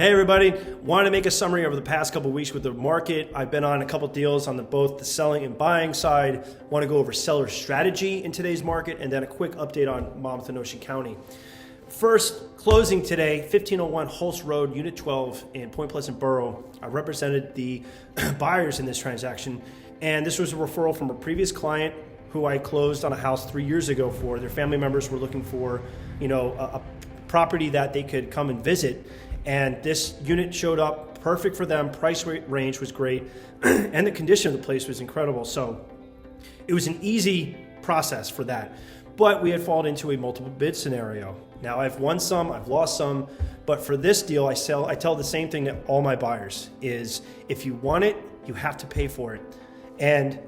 Hey everybody, wanted to make a summary over the past couple weeks with the market. I've been on a couple deals on both the selling and buying side. Want to go over seller strategy in today's market and then a quick update on Monmouth and Ocean County. First, closing today, 1501 Hulse Rd, Unit 12 in Point Pleasant Borough. I represented the buyers in this transaction, and this was a referral from a previous client who I closed on a house 3 years ago for. Their family members were looking for, a property that they could come and visit. And this unit showed up perfect for them. Price range was great, and the condition of the place was incredible. So it was an easy process for that. But we had fallen into a multiple bid scenario. Now I've won some, I've lost some, but for this deal, I tell the same thing to all my buyers: is if you want it, you have to pay for it. And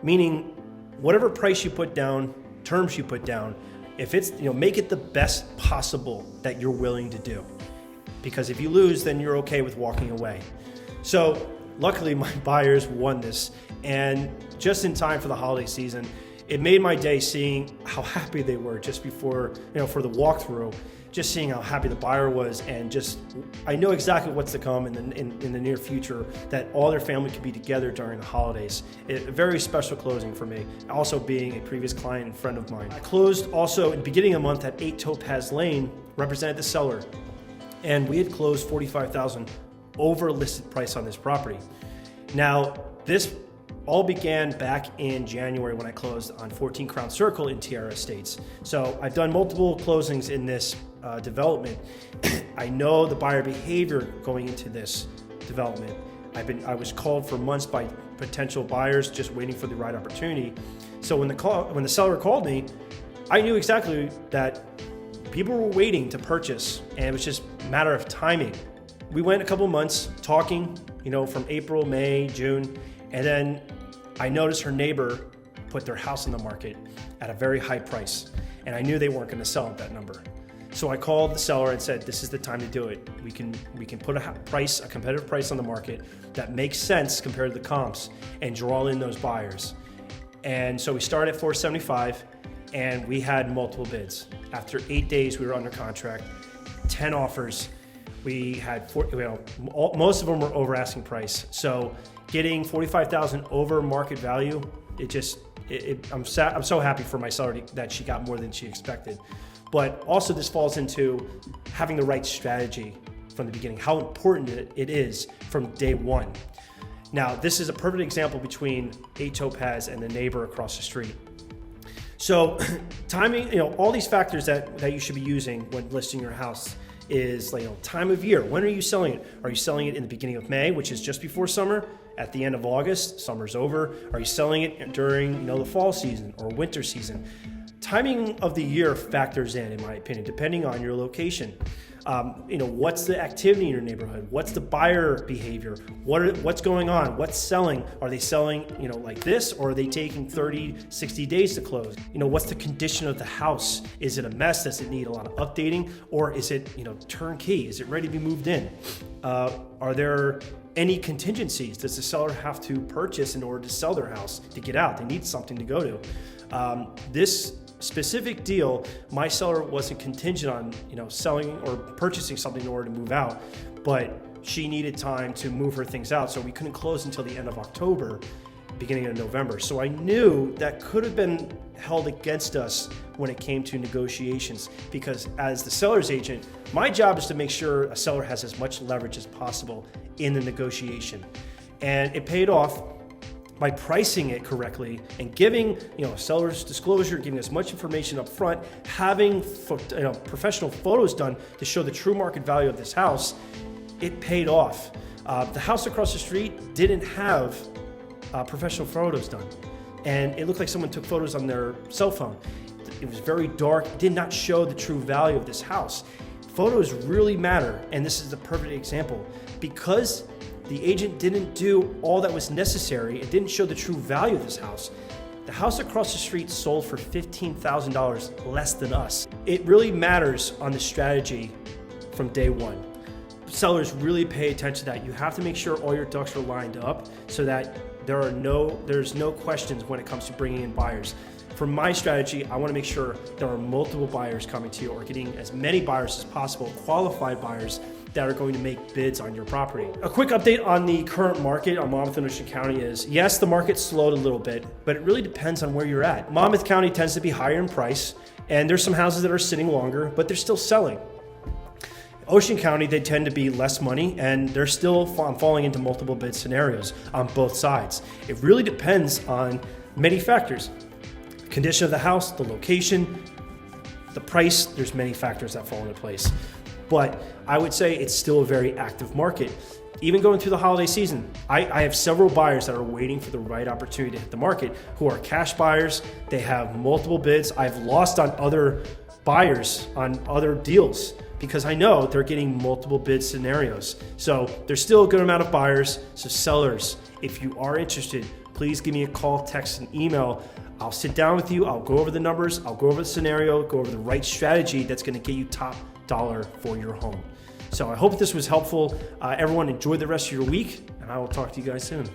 meaning whatever price you put down, terms you put down, if it's, make it the best possible that you're willing to do. Because if you lose, then you're okay with walking away. So luckily my buyers won this, and just in time for the holiday season, it made my day seeing how happy they were just before, for the walkthrough, just seeing how happy the buyer was, and just, I know exactly what's to come in the near future, that all their family could be together during the holidays. A very special closing for me, also being a previous client and friend of mine. I closed also in the beginning of the month at 8 Topaz Lane, represented the seller, and we had closed $45,000 over listed price on this property. Now, this all began back in January when I closed on 14 Crown Circle in Tiara Estates. So I've done multiple closings in this development. I know the buyer behavior going into this development. I was called for months by potential buyers just waiting for the right opportunity. So when the seller called me, I knew exactly that people were waiting to purchase, and it was just a matter of timing. We went a couple months talking, from April, May, June, and then I noticed her neighbor put their house on the market at a very high price, and I knew they weren't going to sell at that number. So I called the seller and said, this is the time to do it. We can put a competitive price on the market that makes sense compared to the comps and draw in those buyers. And so we started at $475, and we had multiple bids. After 8 days, we were under contract, 10 offers. We had most of them were over asking price. So getting $45,000 over market value, I'm so happy for my seller that she got more than she expected. But also this falls into having the right strategy from the beginning, how important it is from day one. Now, this is a perfect example between 8 Topaz and the neighbor across the street. So timing, all these factors that you should be using when listing your house is time of year. When are you selling it? Are you selling it in the beginning of May, which is just before summer? At the end of August, summer's over? Are you selling it during the fall season or winter season? Timing of the year factors in my opinion, depending on your location. What's the activity in your neighborhood? What's the buyer behavior? What's going on? What's selling? Are they selling, like this, or are they taking 30, 60 days to close? What's the condition of the house? Is it a mess? Does it need a lot of updating? Or is it, turnkey? Is it ready to be moved in? Are there any contingencies? Does the seller have to purchase in order to sell their house to get out? They need something to go to. This specific deal, my seller wasn't contingent on selling or purchasing something in order to move out, but she needed time to move her things out, so we couldn't close until the end of October, beginning of November. So I knew that could have been held against us when it came to negotiations, because as the seller's agent, my job is to make sure a seller has as much leverage as possible in the negotiation. And it paid off by pricing it correctly and giving seller's disclosure, giving as much information up front, having professional photos done to show the true market value of this house. It paid off. The house across the street didn't have professional photos done, and it looked like someone took photos on their cell phone. It was very dark, it did not show the true value of this house. Photos really matter, and this is the perfect example. Because the agent didn't do all that was necessary, it didn't show the true value of this house, the house across the street sold for $15,000 less than us. It really matters on the strategy from day one. Sellers really pay attention to that. You have to make sure all your ducks are lined up so that there's no questions when it comes to bringing in buyers. For my strategy, I want to make sure there are multiple buyers coming to you, or getting as many buyers as possible, qualified buyers, that are going to make bids on your property. A quick update on the current market on Monmouth and Ocean County is, yes, the market slowed a little bit, but it really depends on where you're at. Monmouth County tends to be higher in price, and there's some houses that are sitting longer, but they're still selling. Ocean County, they tend to be less money, and they're still falling into multiple bid scenarios on both sides. It really depends on many factors. Condition of the house, the location, the price, there's many factors that fall into place. But I would say it's still a very active market. Even going through the holiday season, I have several buyers that are waiting for the right opportunity to hit the market who are cash buyers. They have multiple bids. I've lost on other buyers on other deals because I know they're getting multiple bid scenarios. So there's still a good amount of buyers. So sellers, if you are interested, please give me a call, text, and email. I'll sit down with you. I'll go over the numbers. I'll go over the scenario, go over the right strategy that's going to get you top dollar for your home. So I hope this was helpful. Everyone enjoy the rest of your week, and I will talk to you guys soon.